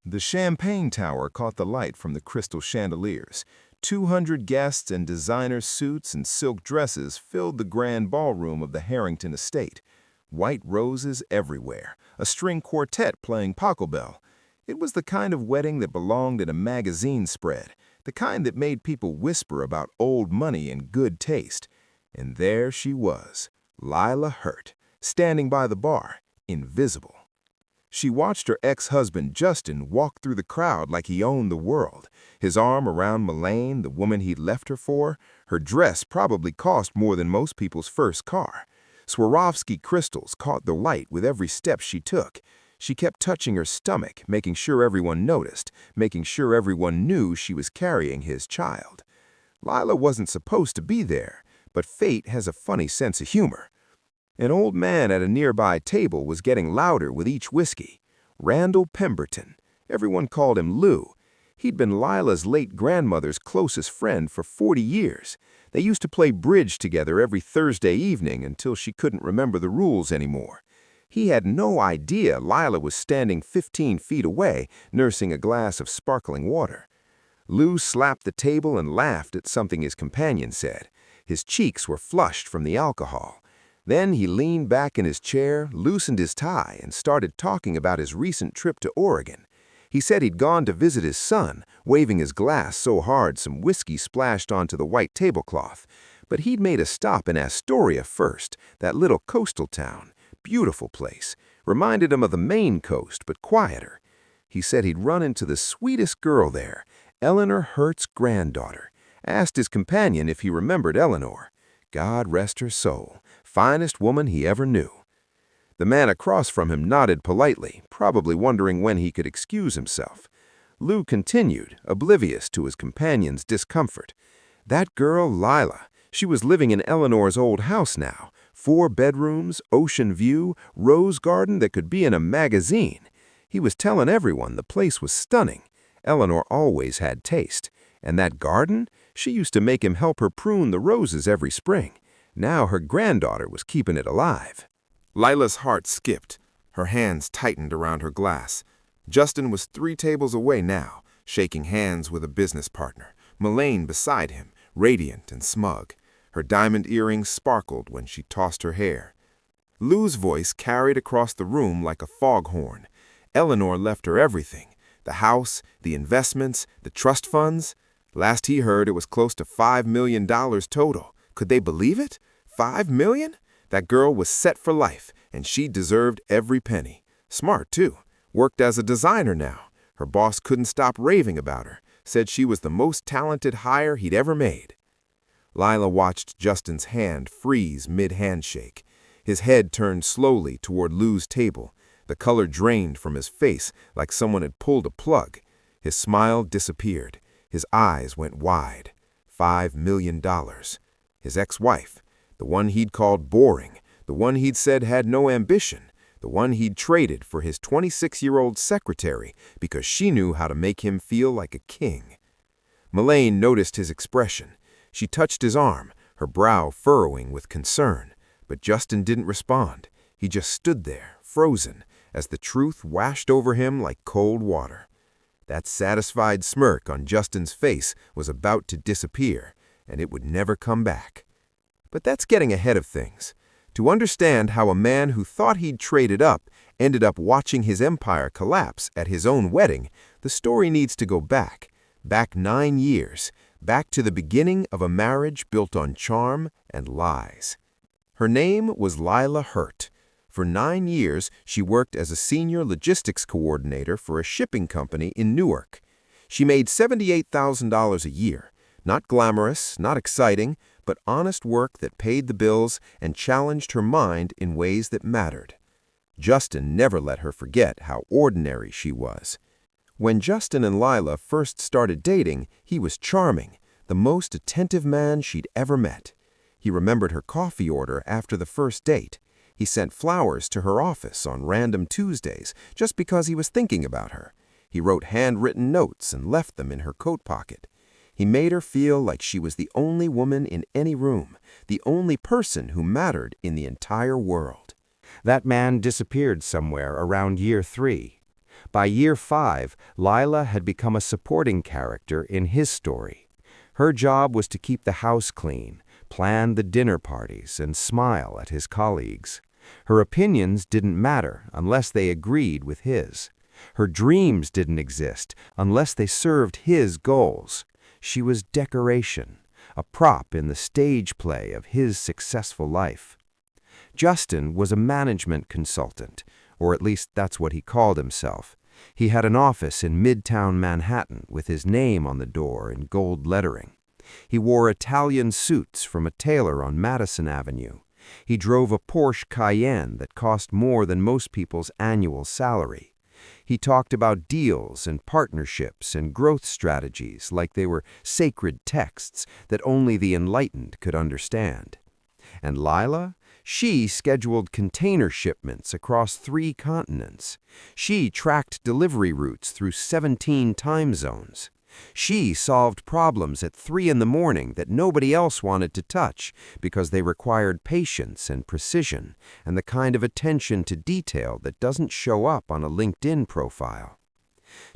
The champagne tower caught the light from the crystal chandeliers. 200 guests in designer suits and silk dresses filled the grand ballroom of the Harrington estate. White roses everywhere, a string quartet playing pachelbel. It was the kind of wedding that belonged in a magazine spread, the kind that made people whisper about old money and good taste. And there she was, Layla Hurt, standing by the bar, invisible. She watched her ex-husband Justin walk through the crowd like he owned the world, his arm around Millionaire, the woman he'd left her for. Her dress probably cost more than most people's first car. Swarovski crystals caught the light with every step she took. She kept touching her stomach, making sure everyone noticed, making sure everyone knew she was carrying his child. Layla wasn't supposed to be there, but fate has a funny sense of humor. An old man at a nearby table was getting louder with each whiskey. Randall Pemberton. Everyone called him Lou. He'd been Lila's late grandmother's closest friend for 40 years. They used to play bridge together every Thursday evening until she couldn't remember the rules anymore. He had no idea Lila was standing 15 feet away, nursing a glass of sparkling water. Lou slapped the table and laughed at something his companion said. His cheeks were flushed from the alcohol. Then he leaned back in his chair, loosened his tie, and started talking about his recent trip to Oregon. He said he'd gone to visit his son, waving his glass so hard some whiskey splashed onto the white tablecloth. But he'd made a stop in Astoria first, that little coastal town. Beautiful place. Reminded him of the Maine coast, but quieter. He said he'd run into the sweetest girl there, Eleanor Hurt's granddaughter. Asked his companion if he remembered Eleanor. God rest her soul. Finest woman he ever knew. The man across from him nodded politely, probably wondering when he could excuse himself. Lou continued, oblivious to his companion's discomfort. That girl, Layla, she was living in Eleanor's old house now. 4 bedrooms, ocean view, rose garden that could be in a magazine. He was telling everyone the place was stunning. Eleanor always had taste. And that garden? She used to make him help her prune the roses every spring. Now her granddaughter was keeping it alive. Lila's heart skipped. Her hands tightened around her glass. Justin was 3 tables away now, shaking hands with a business partner, Millionaire beside him, radiant and smug. Her diamond earrings sparkled when she tossed her hair. Lou's voice carried across the room like a foghorn. Eleanor left her everything. The house, the investments, the trust funds. Last he heard, it was close to $5 million total. Could they believe it? $5 million? That girl was set for life, and she deserved every penny. Smart, too. Worked as a designer now. Her boss couldn't stop raving about her. Said she was the most talented hire he'd ever made. Layla watched Justin's hand freeze mid-handshake. His head turned slowly toward Lou's table. The color drained from his face like someone had pulled a plug. His smile disappeared. His eyes went wide. $5 million. His ex-wife, the one he'd called boring, the one he'd said had no ambition, the one he'd traded for his 26-year-old secretary because she knew how to make him feel like a king. Millionaire noticed his expression. She touched his arm, her brow furrowing with concern. But Justin didn't respond. He just stood there, frozen, as the truth washed over him like cold water. That satisfied smirk on Justin's face was about to disappear, and it would never come back. But that's getting ahead of things. To understand how a man who thought he'd traded up ended up watching his empire collapse at his own wedding, the story needs to go back 9 years, back to the beginning of a marriage built on charm and lies. Her name was Layla Hurt. For 9 years, she worked as a senior logistics coordinator for a shipping company in Newark. She made $78,000 a year. Not glamorous, not exciting, but honest work that paid the bills and challenged her mind in ways that mattered. Justin never let her forget how ordinary she was. When Justin and Layla first started dating, he was charming, the most attentive man she'd ever met. He remembered her coffee order after the first date. He sent flowers to her office on random Tuesdays just because he was thinking about her. He wrote handwritten notes and left them in her coat pocket. He made her feel like she was the only woman in any room, the only person who mattered in the entire world. That man disappeared somewhere around year 3. By year 5, Layla had become a supporting character in his story. Her job was to keep the house clean, plan the dinner parties, and smile at his colleagues. Her opinions didn't matter unless they agreed with his. Her dreams didn't exist unless they served his goals. She was decoration, a prop in the stage play of his successful life. Justin was a management consultant, or at least that's what he called himself. He had an office in Midtown Manhattan with his name on the door in gold lettering. He wore Italian suits from a tailor on Madison Avenue. He drove a Porsche Cayenne that cost more than most people's annual salary. He talked about deals and partnerships and growth strategies like they were sacred texts that only the enlightened could understand. And Layla? She scheduled container shipments across 3 continents. She tracked delivery routes through 17 time zones. She solved problems at 3 in the morning that nobody else wanted to touch because they required patience and precision and the kind of attention to detail that doesn't show up on a LinkedIn profile.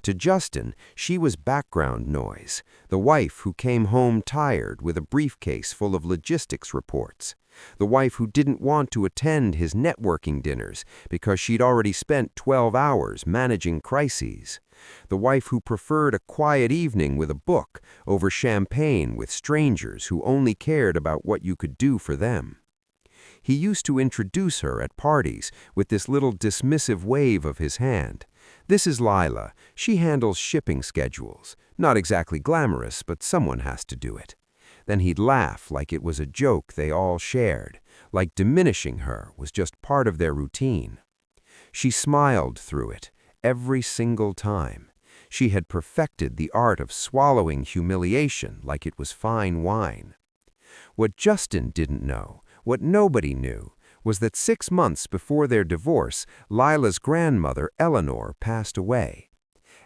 To Justin, she was background noise, the wife who came home tired with a briefcase full of logistics reports, the wife who didn't want to attend his networking dinners because she'd already spent 12 hours managing crises, the wife who preferred a quiet evening with a book over champagne with strangers who only cared about what you could do for them. He used to introduce her at parties with this little dismissive wave of his hand. "This is Layla. She handles shipping schedules. Not exactly glamorous, but someone has to do it." Then he'd laugh like it was a joke they all shared, like diminishing her was just part of their routine. She smiled through it, every single time. She had perfected the art of swallowing humiliation like it was fine wine. What Justin didn't know, what nobody knew, was that 6 months before their divorce, Layla's grandmother, Eleanor, passed away.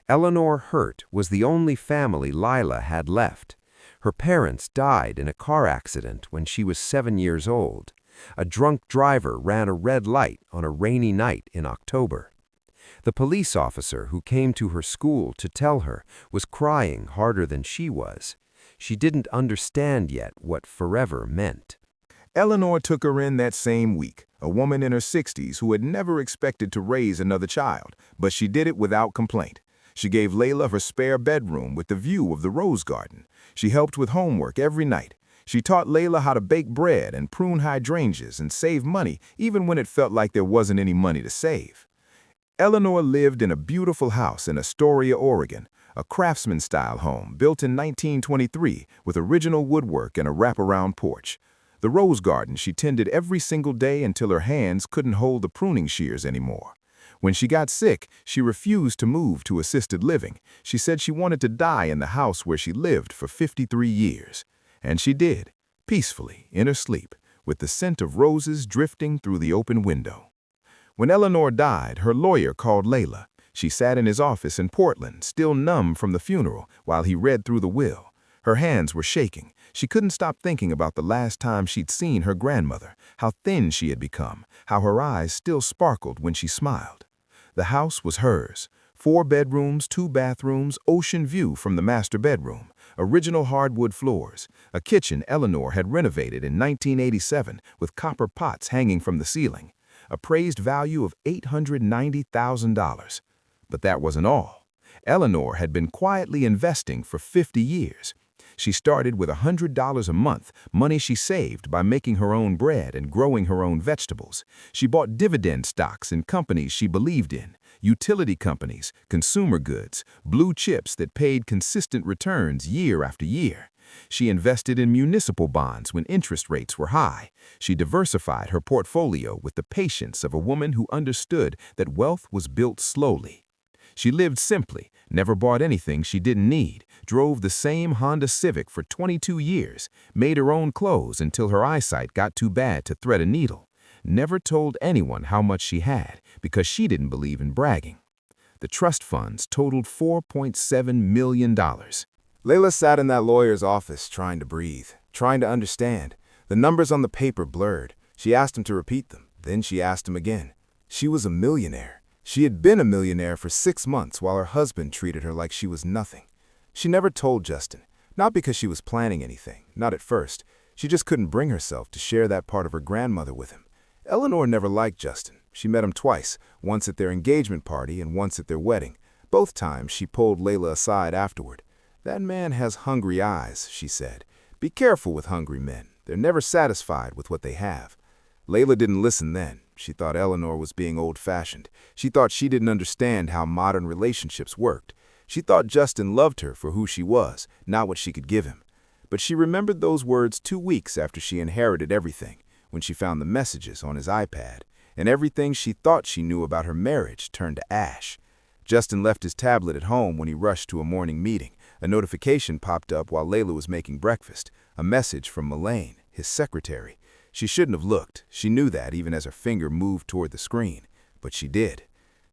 Eleanor Hurt was the only family Layla had left. Her parents died in a car accident when she was 7 years old. A drunk driver ran a red light on a rainy night in October. The police officer who came to her school to tell her was crying harder than she was. She didn't understand yet what forever meant. Eleanor took her in that same week, a woman in her 60s who had never expected to raise another child, but she did it without complaint. She gave Layla her spare bedroom with the view of the rose garden. She helped with homework every night. She taught Layla how to bake bread and prune hydrangeas and save money even when it felt like there wasn't any money to save. Eleanor lived in a beautiful house in Astoria, Oregon, a craftsman-style home built in 1923 with original woodwork and a wraparound porch. The rose garden she tended every single day until her hands couldn't hold the pruning shears anymore. When she got sick, she refused to move to assisted living. She said she wanted to die in the house where she lived for 53 years. And she did, peacefully, in her sleep, with the scent of roses drifting through the open window. When Eleanor died, her lawyer called Layla. She sat in his office in Portland, still numb from the funeral, while he read through the will. Her hands were shaking. She couldn't stop thinking about the last time she'd seen her grandmother, how thin she had become, how her eyes still sparkled when she smiled. The house was hers. 4 bedrooms, 2 bathrooms, ocean view from the master bedroom, original hardwood floors, a kitchen Eleanor had renovated in 1987 with copper pots hanging from the ceiling, appraised value of $890,000. But that wasn't all. Eleanor had been quietly investing for 50 years. She started with $100 a month, money she saved by making her own bread and growing her own vegetables. She bought dividend stocks in companies she believed in, utility companies, consumer goods, blue chips that paid consistent returns year after year. She invested in municipal bonds when interest rates were high. She diversified her portfolio with the patience of a woman who understood that wealth was built slowly. She lived simply, never bought anything she didn't need, drove the same Honda Civic for 22 years, made her own clothes until her eyesight got too bad to thread a needle, never told anyone how much she had because she didn't believe in bragging. The trust funds totaled $4.7 million. Layla sat in that lawyer's office trying to breathe, trying to understand. The numbers on the paper blurred. She asked him to repeat them. Then she asked him again. She was a millionaire. She had been a millionaire for 6 months while her husband treated her like she was nothing. She never told Justin, not because she was planning anything, not at first. She just couldn't bring herself to share that part of her grandmother with him. Eleanor never liked Justin. She met him twice, once at their engagement party and once at their wedding. Both times she pulled Layla aside afterward. "That man has hungry eyes," she said. "Be careful with hungry men. They're never satisfied with what they have." Layla didn't listen then. She thought Eleanor was being old-fashioned. She thought she didn't understand how modern relationships worked. She thought Justin loved her for who she was, not what she could give him. But she remembered those words 2 weeks after she inherited everything, when she found the messages on his iPad, and everything she thought she knew about her marriage turned to ash. Justin left his tablet at home when he rushed to a morning meeting. A notification popped up while Layla was making breakfast, a message from Elaine, his secretary. She shouldn't have looked. She knew that even as her finger moved toward the screen. But she did.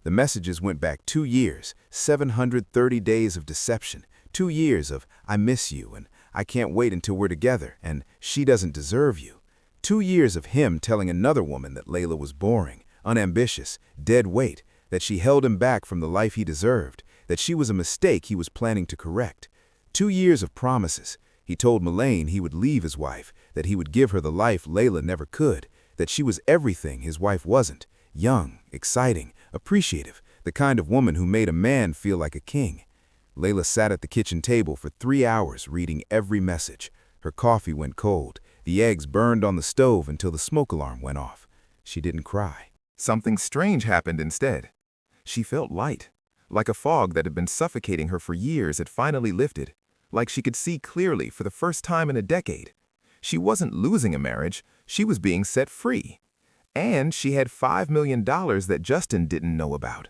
The messages went back 2 years, 730 days of deception, 2 years of "I miss you" and "I can't wait until we're together" and "She doesn't deserve you." 2 years of him telling another woman that Layla was boring, unambitious, dead weight, that she held him back from the life he deserved, that she was a mistake he was planning to correct. 2 years of promises. He told Elaine he would leave his wife, that he would give her the life Layla never could, that she was everything his wife wasn't, young, exciting, appreciative, the kind of woman who made a man feel like a king. Layla sat at the kitchen table for 3 hours reading every message. Her coffee went cold. The eggs burned on the stove until the smoke alarm went off. She didn't cry. Something strange happened instead. She felt light, like a fog that had been suffocating her for years had finally lifted, like she could see clearly for the first time in a decade. She wasn't losing a marriage, she was being set free. And she had $5 million that Justin didn't know about.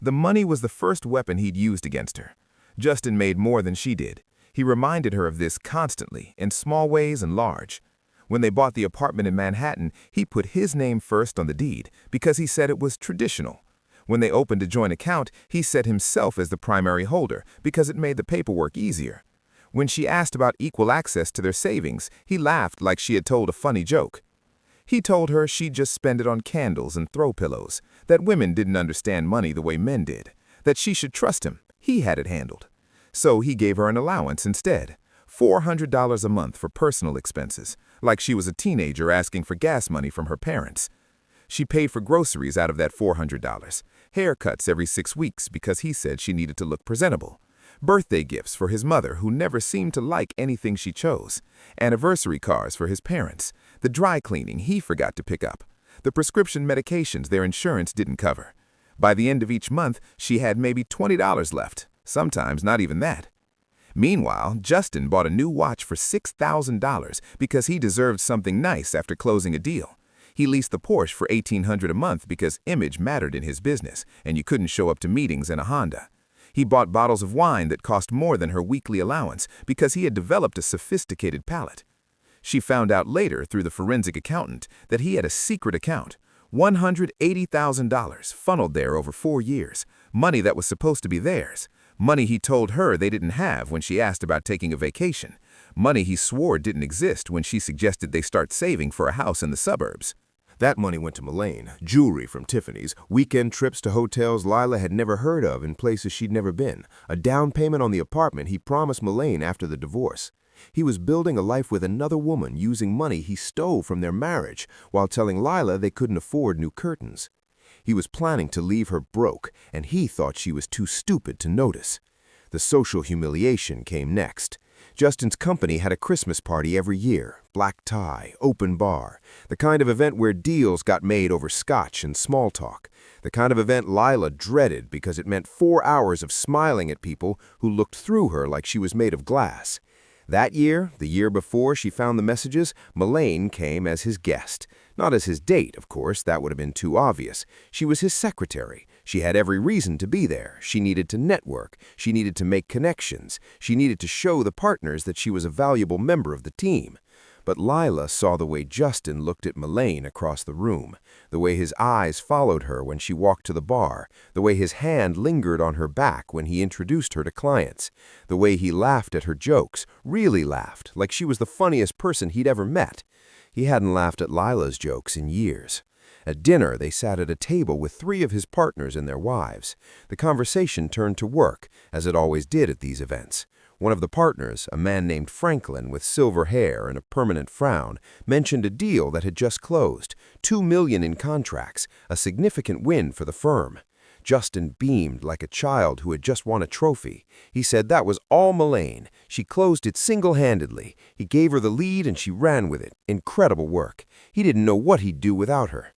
The money was the first weapon he'd used against her. Justin made more than she did. He reminded her of this constantly, in small ways and large. When they bought the apartment in Manhattan, he put his name first on the deed because he said it was traditional. When they opened a joint account, he set himself as the primary holder because it made the paperwork easier. When she asked about equal access to their savings, he laughed like she had told a funny joke. He told her she'd just spend it on candles and throw pillows, that women didn't understand money the way men did, that she should trust him, he had it handled. So he gave her an allowance instead, $400 a month for personal expenses, like she was a teenager asking for gas money from her parents. She paid for groceries out of that $400, haircuts every 6 weeks because he said she needed to look presentable, birthday gifts for his mother who never seemed to like anything she chose, anniversary cards for his parents, the dry cleaning he forgot to pick up, the prescription medications their insurance didn't cover. By the end of each month, she had maybe $20 left, sometimes not even that. Meanwhile, Justin bought a new watch for $6,000 because he deserved something nice after closing a deal. He leased the Porsche for $1,800 a month because image mattered in his business, and you couldn't show up to meetings in a Honda. He bought bottles of wine that cost more than her weekly allowance because he had developed a sophisticated palate. She found out later through the forensic accountant that he had a secret account, $180,000 funneled there over 4 years, money that was supposed to be theirs, money he told her they didn't have when she asked about taking a vacation, money he swore didn't exist when she suggested they start saving for a house in the suburbs. That money went to Elaine, jewelry from Tiffany's, weekend trips to hotels Layla had never heard of in places she'd never been, a down payment on the apartment he promised Elaine after the divorce. He was building a life with another woman using money he stole from their marriage while telling Layla they couldn't afford new curtains. He was planning to leave her broke, and he thought she was too stupid to notice. The social humiliation came next. Justin's company had a Christmas party every year, black tie, open bar, the kind of event where deals got made over scotch and small talk, the kind of event Layla dreaded because it meant 4 hours of smiling at people who looked through her like she was made of glass. That year, the year before she found the messages, Elaine came as his guest. Not as his date, of course, that would have been too obvious. She was his secretary. She had every reason to be there. She needed to network. She needed to make connections. She needed to show the partners that she was a valuable member of the team. But Layla saw the way Justin looked at Elaine across the room, the way his eyes followed her when she walked to the bar, the way his hand lingered on her back when he introduced her to clients, the way he laughed at her jokes, really laughed, like she was the funniest person he'd ever met. He hadn't laughed at Layla's jokes in years. At dinner, they sat at a table with 3 of his partners and their wives. The conversation turned to work, as it always did at these events. One of the partners, a man named Franklin with silver hair and a permanent frown, mentioned a deal that had just closed, $2 million in contracts, a significant win for the firm. Justin beamed like a child who had just won a trophy. He said that was all Millionaire. She closed it single-handedly. He gave her the lead and she ran with it. Incredible work. He didn't know what he'd do without her.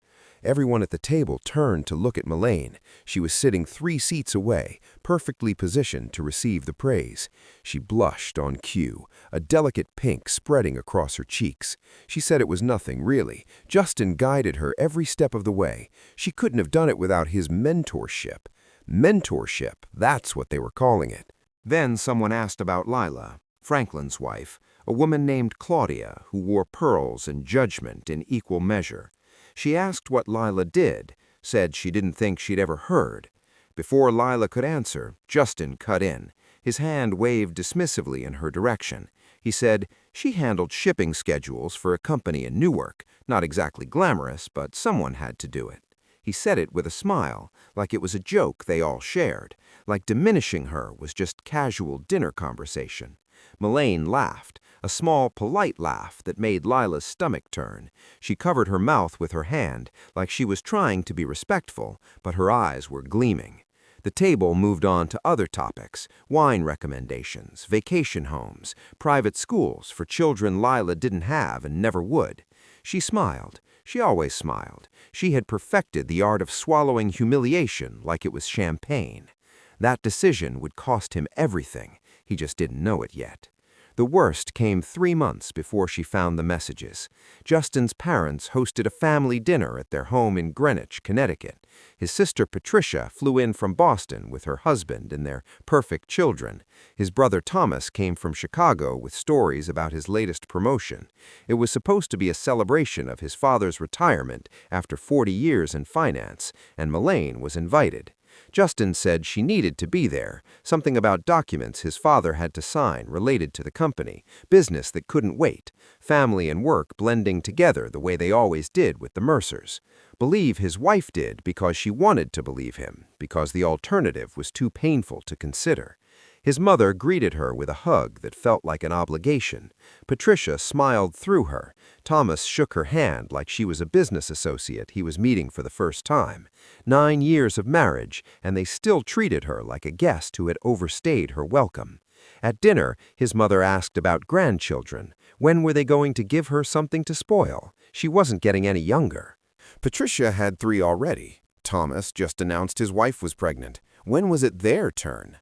Everyone at the table turned to look at Millionaire. She was sitting 3 seats away, perfectly positioned to receive the praise. She blushed on cue, a delicate pink spreading across her cheeks. She said it was nothing, really. Justin guided her every step of the way. She couldn't have done it without his mentorship. Mentorship, that's what they were calling it. Then someone asked about Layla, Franklin's wife, a woman named Claudia who wore pearls and judgment in equal measure. She asked what Layla did, said she didn't think she'd ever heard. Before Layla could answer, Justin cut in. His hand waved dismissively in her direction. He said she handled shipping schedules for a company in Newark, not exactly glamorous, but someone had to do it. He said it with a smile, like it was a joke they all shared, like diminishing her was just casual dinner conversation. Millionaire laughed, a small, polite laugh that made Layla's stomach turn. She covered her mouth with her hand, like she was trying to be respectful, but her eyes were gleaming. The table moved on to other topics, wine recommendations, vacation homes, private schools for children Layla didn't have and never would. She smiled. She always smiled. She had perfected the art of swallowing humiliation like it was champagne. That decision would cost him everything. He just didn't know it yet. The worst came 3 months before she found the messages. Justin's parents hosted a family dinner at their home in Greenwich, Connecticut. His sister Patricia flew in from Boston with her husband and their perfect children. His brother Thomas came from Chicago with stories about his latest promotion. It was supposed to be a celebration of his father's retirement after 40 years in finance, and Millionaire was invited. Justin said she needed to be there, something about documents his father had to sign related to the company, business that couldn't wait, family and work blending together the way they always did with the Mercers. Believe his wife did because she wanted to believe him, because the alternative was too painful to consider. His mother greeted her with a hug that felt like an obligation. Patricia smiled through her. Thomas shook her hand like she was a business associate he was meeting for the first time. 9 years of marriage, and they still treated her like a guest who had overstayed her welcome. At dinner, his mother asked about grandchildren. When were they going to give her something to spoil? She wasn't getting any younger. Patricia had 3 already. Thomas just announced his wife was pregnant. When was it their turn?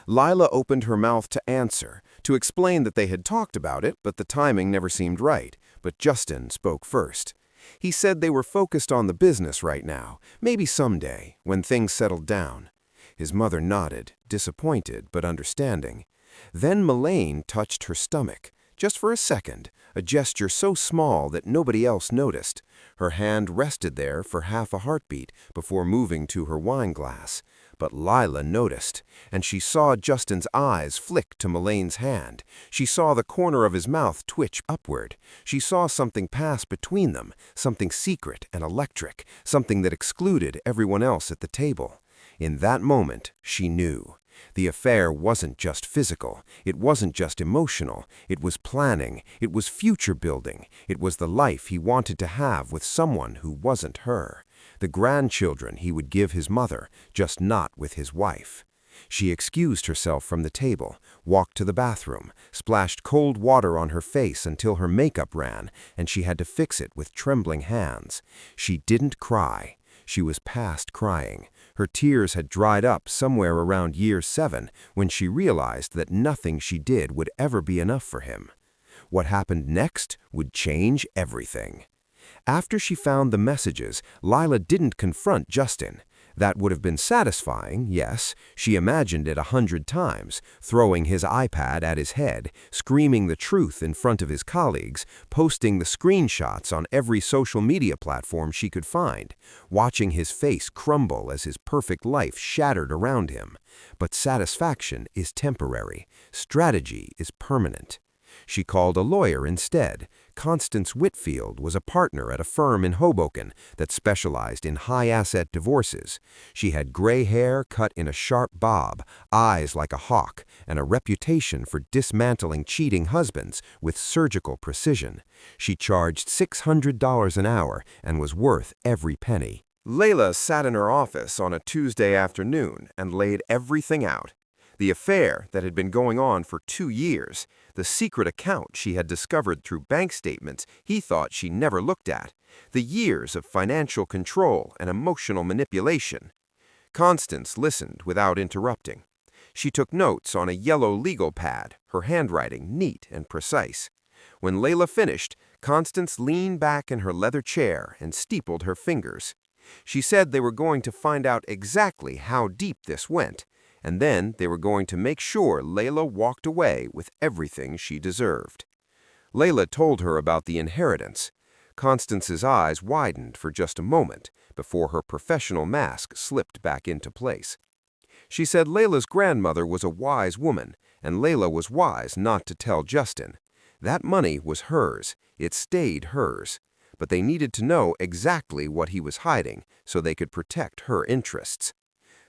Layla opened her mouth to answer, to explain that they had talked about it, but the timing never seemed right. But Justin spoke first. He said they were focused on the business right now, maybe someday, when things settled down. His mother nodded, disappointed but understanding. Then Millionaire touched her stomach, just for a second, a gesture so small that nobody else noticed. Her hand rested there for half a heartbeat before moving to her wine glass. But Layla noticed, and she saw Justin's eyes flick to Millionaires' hand. She saw the corner of his mouth twitch upward. She saw something pass between them, something secret and electric, something that excluded everyone else at the table. In that moment, she knew. The affair wasn't just physical, it wasn't just emotional, it was planning, it was future building, it was the life he wanted to have with someone who wasn't her. The grandchildren he would give his mother, just not with his wife. She excused herself from the table, walked to the bathroom, splashed cold water on her face until her makeup ran, and she had to fix it with trembling hands. She didn't cry. She was past crying. Her tears had dried up somewhere around year 7 when she realized that nothing she did would ever be enough for him. What happened next would change everything. After she found the messages, Layla didn't confront Justin. That would have been satisfying, yes. She imagined it 100 times, throwing his iPad at his head, screaming the truth in front of his colleagues, posting the screenshots on every social media platform she could find, watching his face crumble as his perfect life shattered around him. But satisfaction is temporary. Strategy is permanent. She called a lawyer instead. Constance Whitfield was a partner at a firm in Hoboken that specialized in high-asset divorces. She had gray hair cut in a sharp bob, eyes like a hawk, and a reputation for dismantling cheating husbands with surgical precision. She charged $600 an hour and was worth every penny. Layla sat in her office on a Tuesday afternoon and laid everything out. The affair that had been going on for 2 years, the secret account she had discovered through bank statements he thought she never looked at, the years of financial control and emotional manipulation. Constance listened without interrupting. She took notes on a yellow legal pad, her handwriting neat and precise. When Layla finished, Constance leaned back in her leather chair and steepled her fingers. She said they were going to find out exactly how deep this went, and then they were going to make sure Layla walked away with everything she deserved. Layla told her about the inheritance. Constance's eyes widened for just a moment before her professional mask slipped back into place. She said Layla's grandmother was a wise woman, and Layla was wise not to tell Justin. That money was hers. It stayed hers. But they needed to know exactly what he was hiding so they could protect her interests.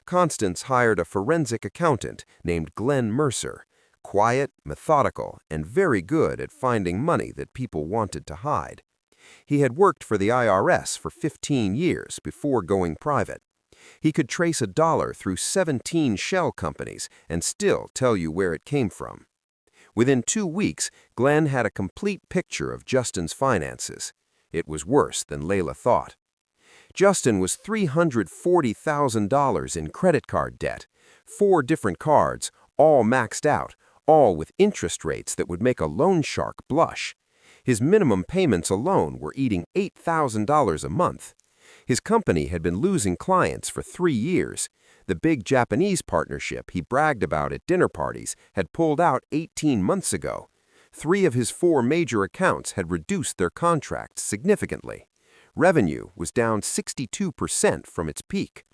Constance hired a forensic accountant named Glenn Mercer, quiet, methodical, and very good at finding money that people wanted to hide. He had worked for the IRS for 15 years before going private. He could trace a dollar through 17 shell companies and still tell you where it came from. Within 2 weeks, Glenn had a complete picture of Justin's finances. It was worse than Layla thought. Justin was $340,000 in credit card debt, 4 different cards, all maxed out, all with interest rates that would make a loan shark blush. His minimum payments alone were eating $8,000 a month. His company had been losing clients for 3 years. The big Japanese partnership he bragged about at dinner parties had pulled out 18 months ago. 3 of his 4 major accounts had reduced their contracts significantly. Revenue was down 62% from its peak.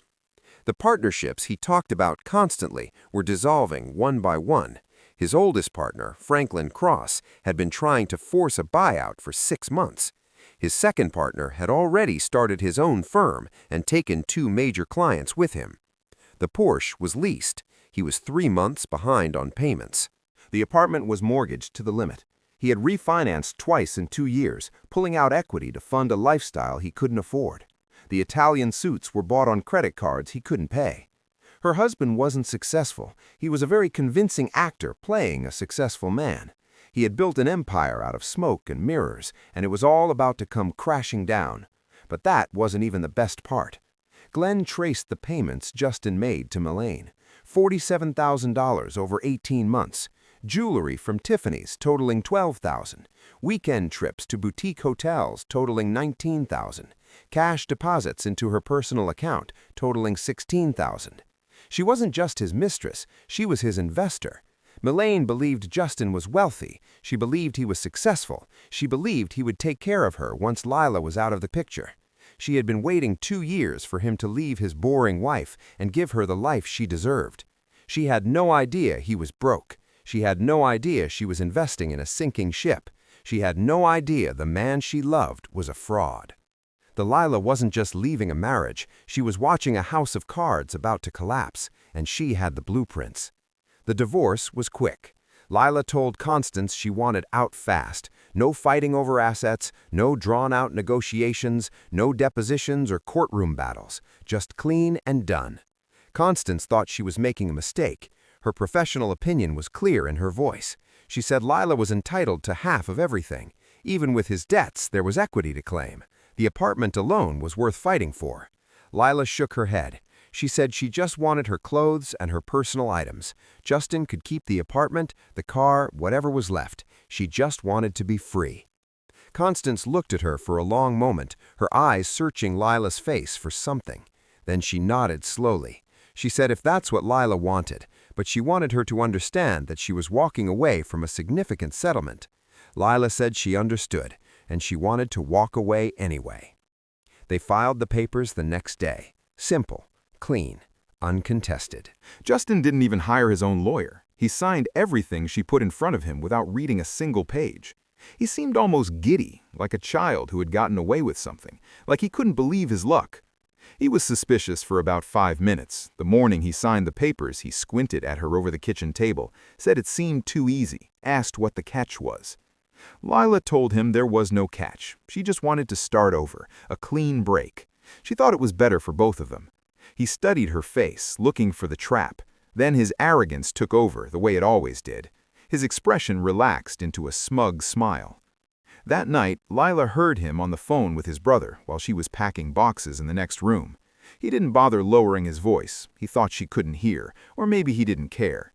The partnerships he talked about constantly were dissolving one by one. His oldest partner, Franklin Cross, had been trying to force a buyout for 6 months. His second partner had already started his own firm and taken 2 major clients with him. The Porsche was leased. He was 3 months behind on payments. The apartment was mortgaged to the limit. He had refinanced twice in 2 years, pulling out equity to fund a lifestyle he couldn't afford. The Italian suits were bought on credit cards he couldn't pay. Her husband wasn't successful. He was a very convincing actor playing a successful man. He had built an empire out of smoke and mirrors, and it was all about to come crashing down. But that wasn't even the best part. Glenn traced the payments Justin made to Millionaire, $47,000 over 18 months. Jewelry from Tiffany's totaling $12,000, weekend trips to boutique hotels totaling $19,000, cash deposits into her personal account totaling $16,000. She wasn't just his mistress, she was his investor. Millionaire believed Justin was wealthy, she believed he was successful, she believed he would take care of her once Layla was out of the picture. She had been waiting 2 years for him to leave his boring wife and give her the life she deserved. She had no idea he was broke. She had no idea she was investing in a sinking ship. She had no idea the man she loved was a fraud. Layla wasn't just leaving a marriage, she was watching a house of cards about to collapse, and she had the blueprints. The divorce was quick. Layla told Constance she wanted out fast. No fighting over assets, no drawn-out negotiations, no depositions or courtroom battles. Just clean and done. Constance thought she was making a mistake. Her professional opinion was clear in her voice. She said Layla was entitled to half of everything. Even with his debts, there was equity to claim. The apartment alone was worth fighting for. Layla shook her head. She said she just wanted her clothes and her personal items. Justin could keep the apartment, the car, whatever was left. She just wanted to be free. Constance looked at her for a long moment, her eyes searching Layla's face for something. Then she nodded slowly. She said if that's what Layla wanted, but she wanted her to understand that she was walking away from a significant settlement. Layla said she understood, and she wanted to walk away anyway. They filed the papers the next day. Simple, clean, uncontested. Justin didn't even hire his own lawyer. He signed everything she put in front of him without reading a single page. He seemed almost giddy, like a child who had gotten away with something, like he couldn't believe his luck. He was suspicious for about 5 minutes. The morning he signed the papers, he squinted at her over the kitchen table, said it seemed too easy, asked what the catch was. Layla told him there was no catch. She just wanted to start over, a clean break. She thought it was better for both of them. He studied her face, looking for the trap. Then his arrogance took over, the way it always did. His expression relaxed into a smug smile. That night, Layla heard him on the phone with his brother while she was packing boxes in the next room. He didn't bother lowering his voice. He thought she couldn't hear, or maybe he didn't care.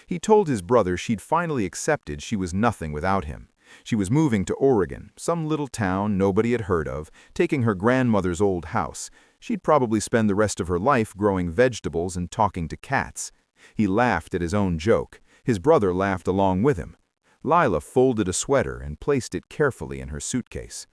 He told his brother she'd finally accepted she was nothing without him. She was moving to Oregon, some little town nobody had heard of, taking her grandmother's old house. She'd probably spend the rest of her life growing vegetables and talking to cats. He laughed at his own joke. His brother laughed along with him. Layla folded a sweater and placed it carefully in her suitcase.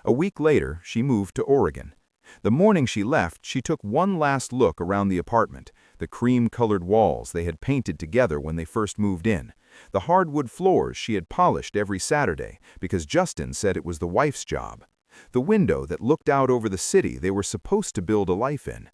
A week later, she moved to Oregon. The morning she left, she took one last look around the apartment, the cream-colored walls they had painted together when they first moved in, the hardwood floors she had polished every Saturday because Justin said it was the wife's job, the window that looked out over the city they were supposed to build a life in.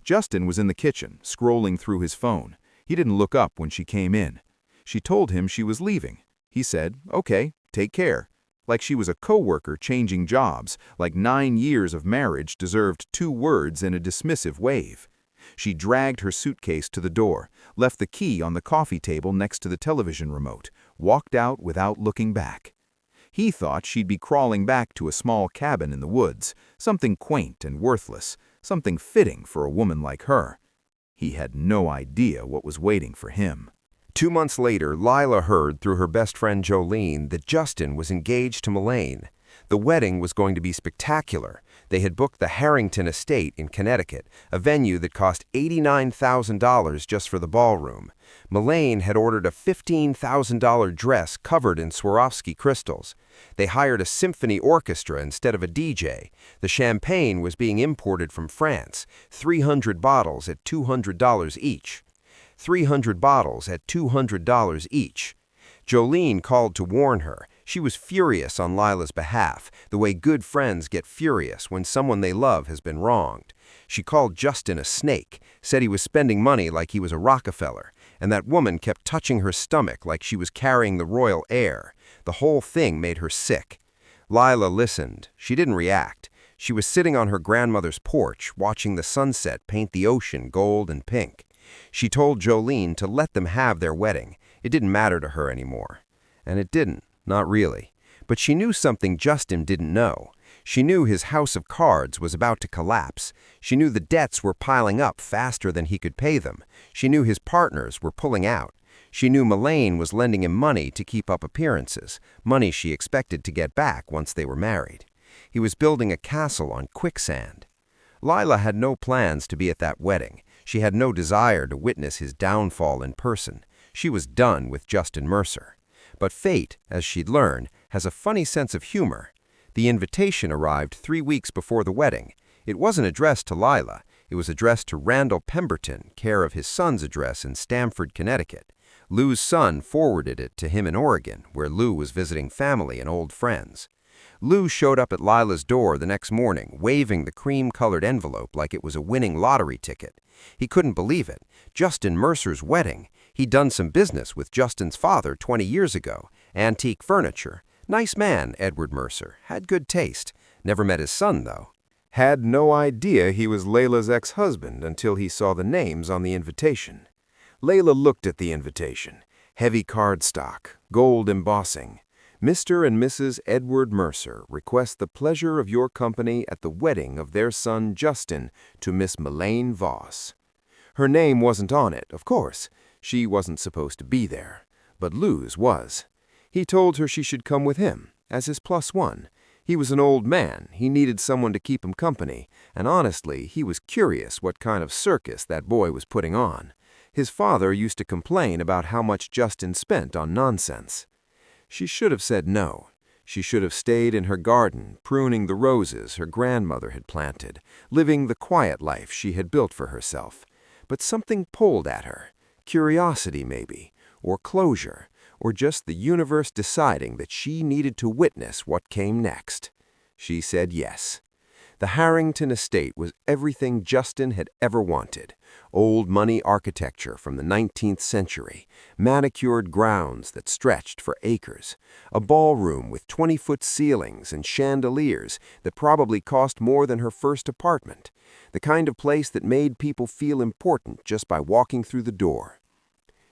Justin was in the kitchen, scrolling through his phone. He didn't look up when she came in. She told him she was leaving. He said, "Okay, take care." Like she was a coworker changing jobs, like 9 years of marriage deserved 2 words in a dismissive wave. She dragged her suitcase to the door, left the key on the coffee table next to the television remote, walked out without looking back. He thought she'd be crawling back to a small cabin in the woods, something quaint and worthless, something fitting for a woman like her. He had no idea what was waiting for him. 2 months later, Layla heard through her best friend Jolene that Justin was engaged to Millionaire. The wedding was going to be spectacular. They had booked the Harrington Estate in Connecticut, a venue that cost $89,000 just for the ballroom. Millionaire had ordered a $15,000 dress covered in Swarovski crystals. They hired a symphony orchestra instead of a DJ. The champagne was being imported from France, 300 bottles at $200 each. 300 bottles at $200 each. Jolene called to warn her. She was furious on Layla's behalf, the way good friends get furious when someone they love has been wronged. She called Justin a snake, said he was spending money like he was a Rockefeller, and that woman kept touching her stomach like she was carrying the royal air. The whole thing made her sick. Layla listened. She didn't react. She was sitting on her grandmother's porch, watching the sunset paint the ocean gold and pink. She told Jolene to let them have their wedding. It didn't matter to her anymore. And it didn't, not really. But she knew something Justin didn't know. She knew his house of cards was about to collapse. She knew the debts were piling up faster than he could pay them. She knew his partners were pulling out. She knew Millionaire was lending him money to keep up appearances, money she expected to get back once they were married. He was building a castle on quicksand. Layla had no plans to be at that wedding. She had no desire to witness his downfall in person. She was done with Justin Mercer. But fate, as she'd learned, has a funny sense of humor. The invitation arrived 3 weeks before the wedding. It wasn't addressed to Layla. It was addressed to Randall Pemberton, care of his son's address in Stamford, Connecticut. Lou's son forwarded it to him in Oregon, where Lou was visiting family and old friends. Lou showed up at Layla's door the next morning, waving the cream-colored envelope like it was a winning lottery ticket. He couldn't believe it. Justin Mercer's wedding. He'd done some business with Justin's father 20 years ago. Antique furniture. Nice man, Edward Mercer. Had good taste. Never met his son, though. Had no idea he was Layla's ex-husband until he saw the names on the invitation. Layla looked at the invitation. Heavy cardstock, gold embossing. Mr. and Mrs. Edward Mercer request the pleasure of your company at the wedding of their son Justin to Miss Millionaire Voss. Her name wasn't on it, of course. She wasn't supposed to be there. But Lou's was. He told her she should come with him, as his +1. He was an old man. He needed someone to keep him company, and honestly, he was curious what kind of circus that boy was putting on. His father used to complain about how much Justin spent on nonsense. She should have said no. She should have stayed in her garden, pruning the roses her grandmother had planted, living the quiet life she had built for herself. But something pulled at her. Curiosity, maybe. or closure, or just the universe deciding that she needed to witness what came next. She said yes. The Harrington estate was everything Justin had ever wanted. Old money architecture from the 19th century, manicured grounds that stretched for acres, a ballroom with 20-foot ceilings and chandeliers that probably cost more than her first apartment, the kind of place that made people feel important just by walking through the door.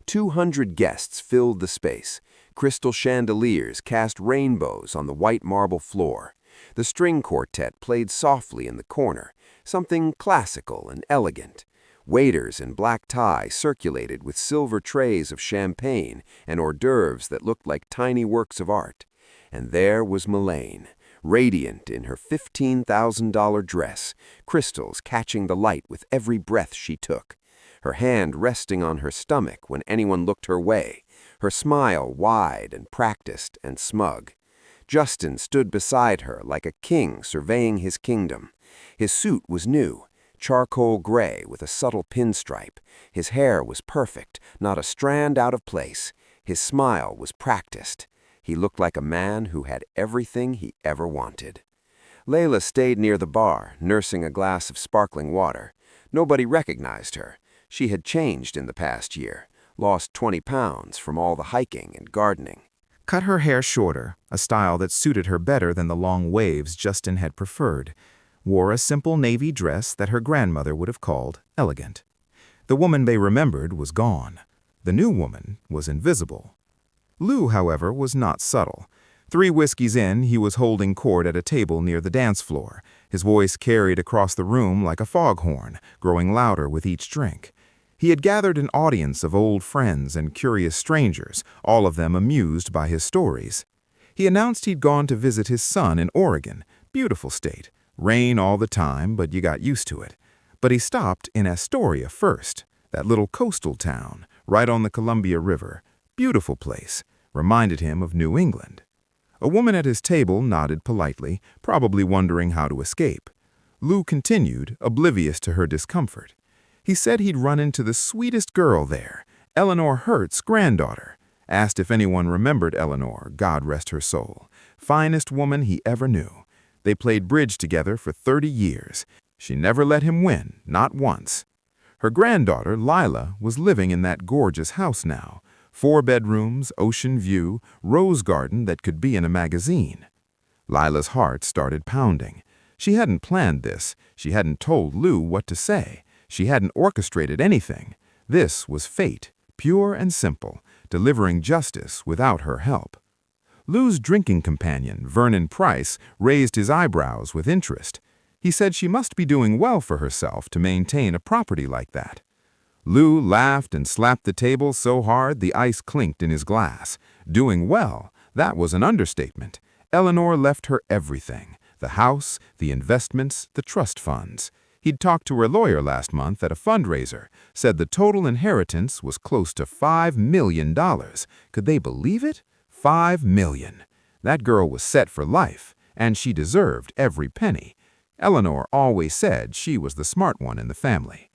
200 guests filled the space. Crystal chandeliers cast rainbows on the white marble floor. The string quartet played softly in the corner, something classical and elegant. Waiters in black tie circulated with silver trays of champagne and hors d'oeuvres that looked like tiny works of art. And there was Millionaire, radiant in her $15,000 dress, crystals catching the light with every breath she took, her hand resting on her stomach when anyone looked her way, her smile wide and practiced and smug. Justin stood beside her like a king surveying his kingdom. His suit was new, charcoal gray with a subtle pinstripe. His hair was perfect, not a strand out of place. His smile was practiced. He looked like a man who had everything he ever wanted. Layla stayed near the bar, nursing a glass of sparkling water. Nobody recognized her. She had changed in the past year, lost 20 pounds from all the hiking and gardening. Cut her hair shorter, a style that suited her better than the long waves Justin had preferred. Wore a simple navy dress that her grandmother would have called elegant. The woman they remembered was gone. The new woman was invisible. Lou, however, was not subtle. 3 whiskeys in, he was holding court at a table near the dance floor. His voice carried across the room like a foghorn, growing louder with each drink. He had gathered an audience of old friends and curious strangers, all of them amused by his stories. He announced he'd gone to visit his son in Oregon. Beautiful state. Rain all the time, but you got used to it. But he stopped in Astoria first, that little coastal town, right on the Columbia River. Beautiful place. Reminded him of New England. A woman at his table nodded politely, probably wondering how to escape. Lou continued, oblivious to her discomfort. He said he'd run into the sweetest girl there, Eleanor Hurt's granddaughter. Asked if anyone remembered Eleanor, God rest her soul. Finest woman he ever knew. They played bridge together for 30 years. She never let him win, not once. Her granddaughter, Layla, was living in that gorgeous house now. 4 bedrooms, ocean view, rose garden that could be in a magazine. Layla's heart started pounding. She hadn't planned this. She hadn't told Lou what to say. She hadn't orchestrated anything. This was fate, pure and simple, delivering justice without her help. Lou's drinking companion, Vernon Price, raised his eyebrows with interest. He said she must be doing well for herself to maintain a property like that. Lou laughed and slapped the table so hard the ice clinked in his glass. Doing well, that was an understatement. Eleanor left her everything: the house, the investments, the trust funds. He'd talked to her lawyer last month at a fundraiser, said the total inheritance was close to $5 million. Could they believe it? $5 million. That girl was set for life, and she deserved every penny. Eleanor always said she was the smart one in the family.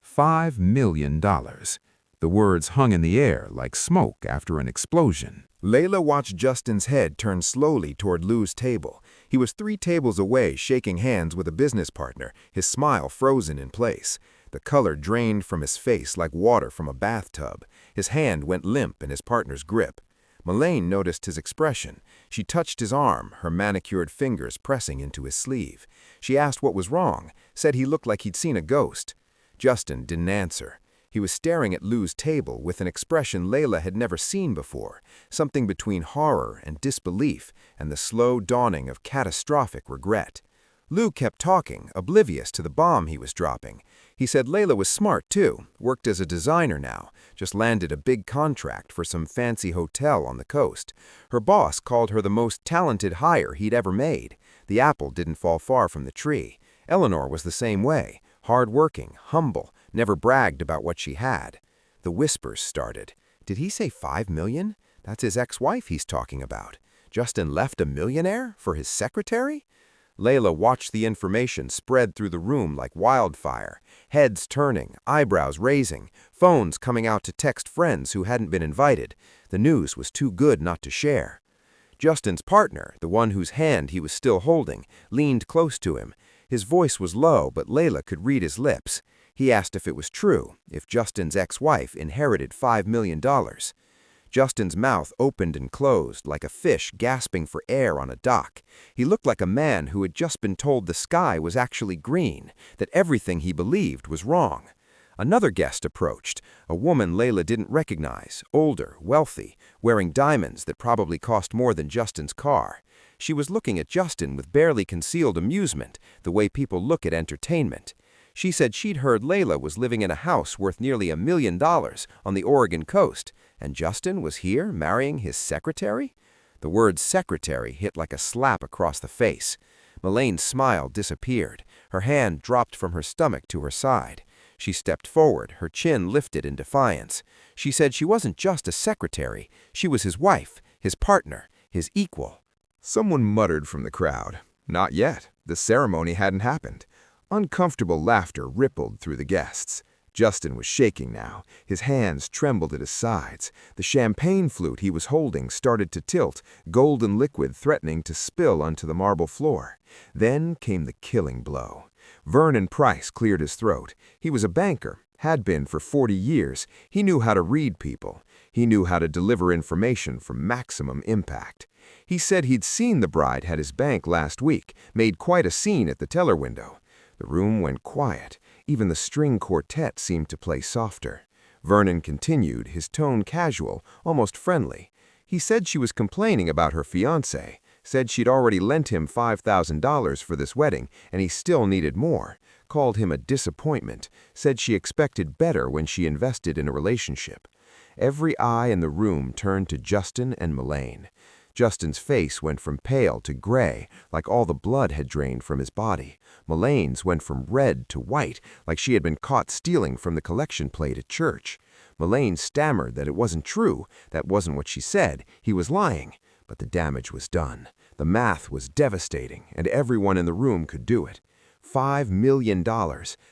$5 million. The words hung in the air like smoke after an explosion. Layla watched Justin's head turn slowly toward Lou's table. He was 3 tables away, shaking hands with a business partner, his smile frozen in place. The color drained from his face like water from a bathtub. His hand went limp in his partner's grip. Millionaire noticed his expression. She touched his arm, her manicured fingers pressing into his sleeve. She asked what was wrong, said he looked like he'd seen a ghost. Justin didn't answer. He was staring at Lou's table with an expression Layla had never seen before, something between horror and disbelief and the slow dawning of catastrophic regret. Lou kept talking, oblivious to the bomb he was dropping. He said Layla was smart too, worked as a designer now, just landed a big contract for some fancy hotel on the coast. Her boss called her the most talented hire he'd ever made. The apple didn't fall far from the tree. Eleanor was the same way, hard-working, humble, never bragged about what she had. The whispers started. Did he say $5 million? That's his ex-wife he's talking about. Justin left a millionaire for his secretary? Layla watched the information spread through the room like wildfire, heads turning, eyebrows raising, phones coming out to text friends who hadn't been invited. The news was too good not to share. Justin's partner, the one whose hand he was still holding, leaned close to him. His voice was low, but Layla could read his lips. He asked if it was true, if Justin's ex-wife inherited $5 million. Justin's mouth opened and closed like a fish gasping for air on a dock. He looked like a man who had just been told the sky was actually green, that everything he believed was wrong. Another guest approached, a woman Layla didn't recognize, older, wealthy, wearing diamonds that probably cost more than Justin's car. She was looking at Justin with barely concealed amusement, the way people look at entertainment. She said she'd heard Layla was living in a house worth nearly $1 million on the Oregon coast, and Justin was here marrying his secretary? The word secretary hit like a slap across the face. Melane's smile disappeared. Her hand dropped from her stomach to her side. She stepped forward, her chin lifted in defiance. She said she wasn't just a secretary. She was his wife, his partner, his equal. Someone muttered from the crowd. Not yet. The ceremony hadn't happened. Uncomfortable laughter rippled through the guests. Justin was shaking now. His hands trembled at his sides. The champagne flute he was holding started to tilt, golden liquid threatening to spill onto the marble floor. Then came the killing blow. Vernon Price cleared his throat. He was a banker, had been for 40 years. He knew how to read people. He knew how to deliver information for maximum impact. He said he'd seen the bride at his bank last week, made quite a scene at the teller window. The room went quiet. Even the string quartet seemed to play softer. Vernon continued, his tone casual, almost friendly. He said she was complaining about her fiancé, said she'd already lent him $5,000 for this wedding and he still needed more, called him a disappointment, said she expected better when she invested in a relationship. Every eye in the room turned to Justin and Melaine. Justin's face went from pale to gray, like all the blood had drained from his body. Melaine's went from red to white, like she had been caught stealing from the collection plate at church. Melaine stammered that it wasn't true, that wasn't what she said, he was lying. But the damage was done. The math was devastating, and everyone in the room could do it. $5 million,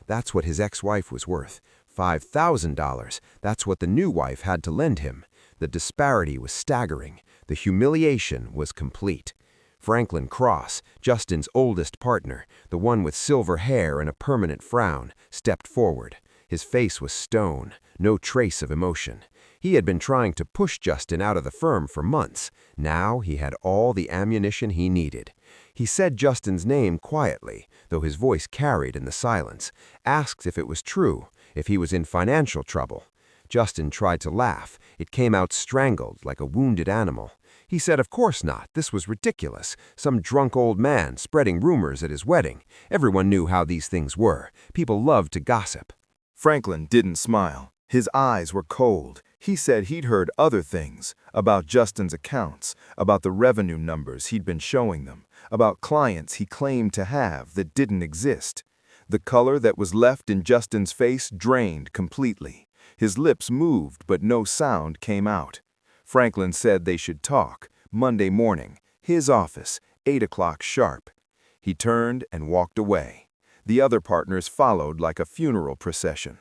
that's what his ex-wife was worth. $5,000, that's what the new wife had to lend him. The disparity was staggering. The humiliation was complete. Franklin Cross, Justin's oldest partner, the one with silver hair and a permanent frown, stepped forward. His face was stone, no trace of emotion. He had been trying to push Justin out of the firm for months. Now he had all the ammunition he needed. He said Justin's name quietly, though his voice carried in the silence, asked if it was true, if he was in financial trouble. Justin tried to laugh. It came out strangled, like a wounded animal. He said of course not, this was ridiculous. Some drunk old man spreading rumors at his wedding. Everyone knew how these things were. People loved to gossip. Franklin didn't smile. His eyes were cold. He said he'd heard other things, about Justin's accounts, about the revenue numbers he'd been showing them, about clients he claimed to have that didn't exist. The color that was left in Justin's face drained completely. His lips moved, but no sound came out. Franklin said they should talk, Monday morning, his office, 8 o'clock sharp. He turned and walked away. The other partners followed like a funeral procession.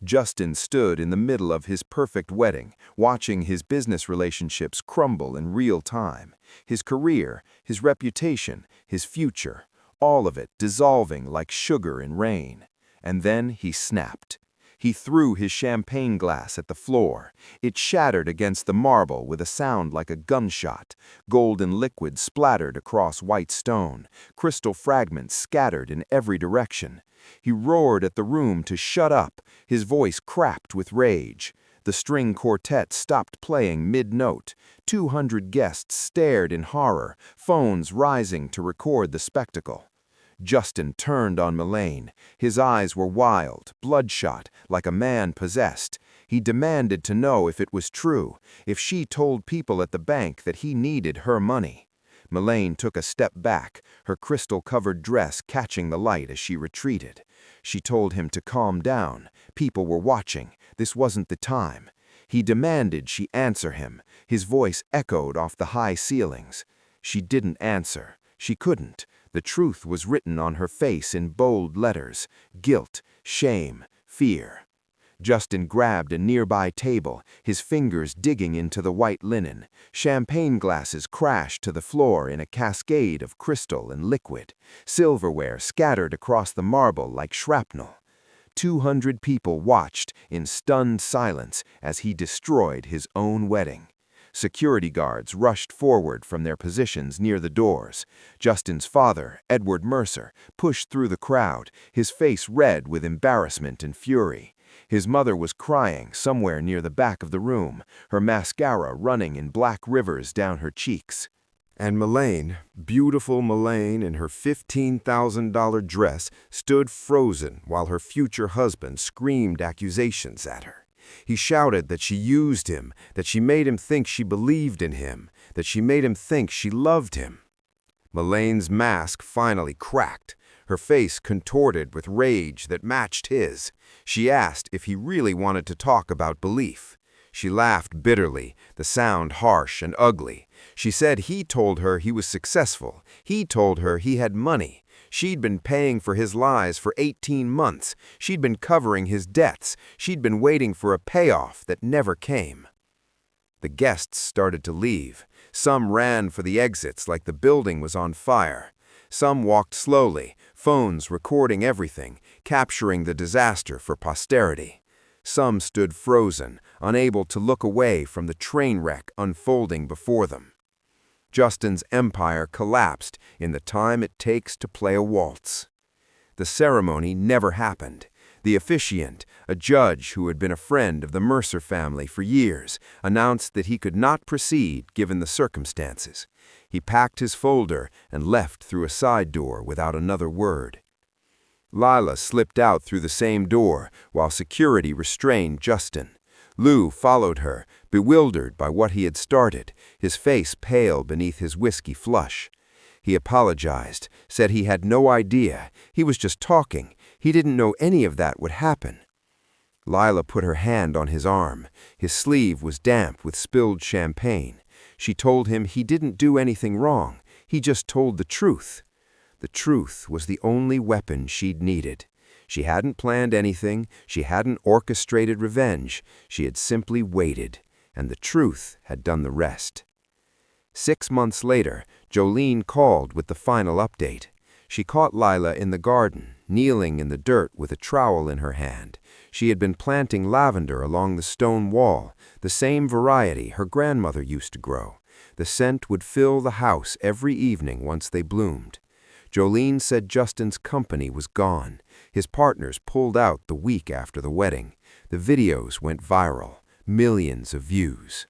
Justin stood in the middle of his perfect wedding, watching his business relationships crumble in real time, his career, his reputation, his future, all of it dissolving like sugar in rain. And then he snapped. He threw his champagne glass at the floor. It shattered against the marble with a sound like a gunshot. Golden liquid splattered across white stone. Crystal fragments scattered in every direction. He roared at the room to shut up. His voice cracked with rage. The string quartet stopped playing mid-note. 200 guests stared in horror, phones rising to record the spectacle. Justin turned on Melaine. His eyes were wild, bloodshot, like a man possessed. He demanded to know if it was true, if she told people at the bank that he needed her money. Melaine took a step back, her crystal-covered dress catching the light as she retreated. She told him to calm down. People were watching. This wasn't the time. He demanded she answer him. His voice echoed off the high ceilings. She didn't answer. She couldn't. The truth was written on her face in bold letters: guilt, shame, fear. Justin grabbed a nearby table, his fingers digging into the white linen. Champagne glasses crashed to the floor in a cascade of crystal and liquid. Silverware scattered across the marble like shrapnel. 200 people watched in stunned silence as he destroyed his own wedding. Security guards rushed forward from their positions near the doors. Justin's father, Edward Mercer, pushed through the crowd, his face red with embarrassment and fury. His mother was crying somewhere near the back of the room, her mascara running in black rivers down her cheeks. And Melaine, beautiful Melaine in her $15,000 dress, stood frozen while her future husband screamed accusations at her. He shouted that she used him, that she made him think she believed in him, that she made him think she loved him. Melaine's mask finally cracked, her face contorted with rage that matched his. She asked if he really wanted to talk about belief. She laughed bitterly, the sound harsh and ugly. She said he told her he was successful. He told her he had money. She'd been paying for his lies for 18 months. She'd been covering his debts. She'd been waiting for a payoff that never came. The guests started to leave. Some ran for the exits like the building was on fire. Some walked slowly, phones recording everything, capturing the disaster for posterity. Some stood frozen, unable to look away from the train wreck unfolding before them. Justin's empire collapsed in the time it takes to play a waltz. The ceremony never happened. The officiant, a judge who had been a friend of the Mercer family for years, announced that he could not proceed given the circumstances. He packed his folder and left through a side door without another word. Layla slipped out through the same door while security restrained Justin. Lou followed her, bewildered by what he had started, his face pale beneath his whiskey flush. He apologized, said he had no idea, he was just talking, he didn't know any of that would happen. Layla put her hand on his arm. His sleeve was damp with spilled champagne. She told him he didn't do anything wrong, he just told the truth. The truth was the only weapon she'd needed. She hadn't planned anything, she hadn't orchestrated revenge, she had simply waited, and the truth had done the rest. 6 months later, Jolene called with the final update. She caught Layla in the garden, kneeling in the dirt with a trowel in her hand. She had been planting lavender along the stone wall, the same variety her grandmother used to grow. The scent would fill the house every evening once they bloomed. Jolene said Justin's company was gone. His partners pulled out the week after the wedding. The videos went viral, millions of views.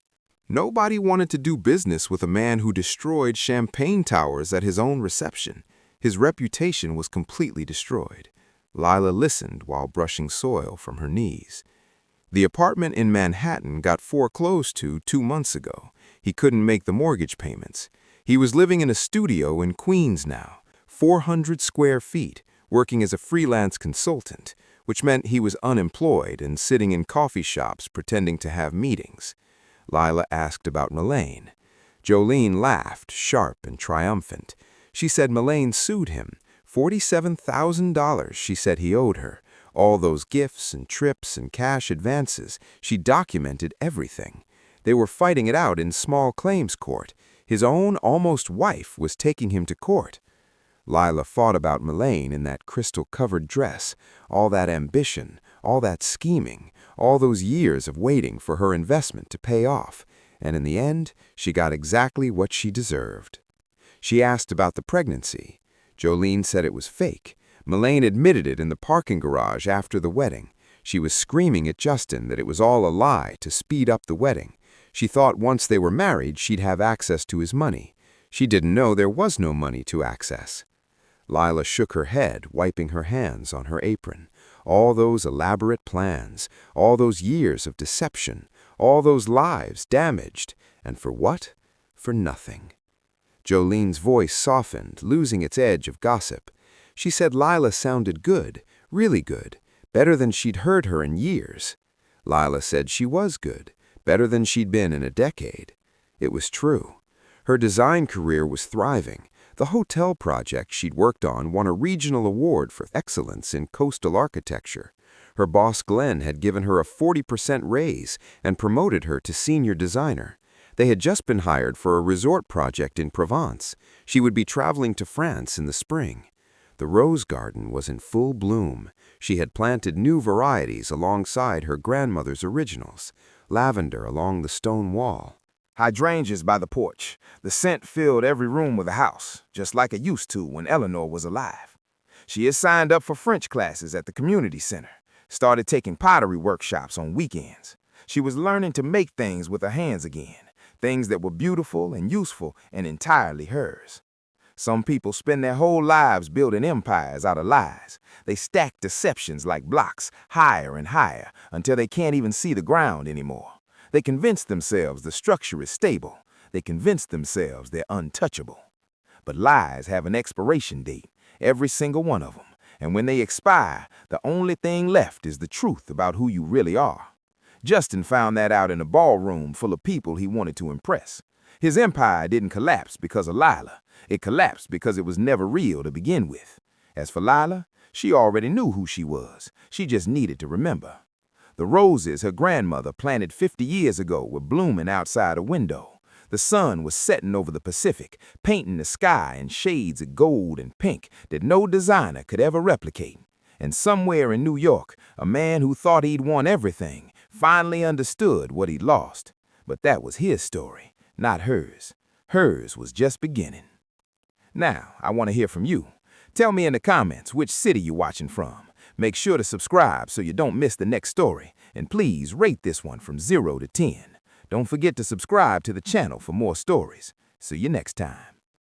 Nobody wanted to do business with a man who destroyed champagne towers at his own reception. His reputation was completely destroyed. Layla listened while brushing soil from her knees. The apartment in Manhattan got foreclosed to 2 months ago. He couldn't make the mortgage payments. He was living in a studio in Queens now, 400 square feet, working as a freelance consultant, which meant he was unemployed and sitting in coffee shops pretending to have meetings. Layla asked about Melaine. Jolene laughed, sharp and triumphant. She said Melaine sued him. $47,000 she said he owed her. All those gifts and trips and cash advances. She documented everything. They were fighting it out in small claims court. His own almost wife was taking him to court. Layla thought about Melaine in that crystal-covered dress, all that ambition, all that scheming, all those years of waiting for her investment to pay off, and in the end, she got exactly what she deserved. She asked about the pregnancy. Jolene said it was fake. Melaine admitted it in the parking garage after the wedding. She was screaming at Justin that it was all a lie to speed up the wedding. She thought once they were married, she'd have access to his money. She didn't know there was no money to access. Layla shook her head, wiping her hands on her apron. All those elaborate plans, all those years of deception, all those lives damaged, and for what? For nothing. Jolene's voice softened, losing its edge of gossip. She said Layla sounded good, really good, better than she'd heard her in years. Layla said she was good, better than she'd been in a decade. It was true. Her design career was thriving. The hotel project she'd worked on won a regional award for excellence in coastal architecture. Her boss Glenn had given her a 40% raise and promoted her to senior designer. They had just been hired for a resort project in Provence. She would be traveling to France in the spring. The rose garden was in full bloom. She had planted new varieties alongside her grandmother's originals. Lavender along the stone wall. Hydrangeas by the porch. The scent filled every room of the house, just like it used to when Eleanor was alive. She had signed up for French classes at the community center, started taking pottery workshops on weekends. She was learning to make things with her hands again, things that were beautiful and useful and entirely hers. Some people spend their whole lives building empires out of lies. They stack deceptions like blocks, higher and higher, until they can't even see the ground anymore. They convince themselves the structure is stable. They convince themselves they're untouchable. But lies have an expiration date, every single one of them. And when they expire, the only thing left is the truth about who you really are. Justin found that out in a ballroom full of people he wanted to impress. His empire didn't collapse because of Layla. It collapsed because it was never real to begin with. As for Layla, she already knew who she was. She just needed to remember. The roses her grandmother planted 50 years ago were blooming outside a window. The sun was setting over the Pacific, painting the sky in shades of gold and pink that no designer could ever replicate. And somewhere in New York, a man who thought he'd won everything finally understood what he'd lost. But that was his story, not hers. Hers was just beginning. Now, I want to hear from you. Tell me in the comments which city you're watching from. Make sure to subscribe so you don't miss the next story. And please rate this one from 0 to 10. Don't forget to subscribe to the channel for more stories. See you next time.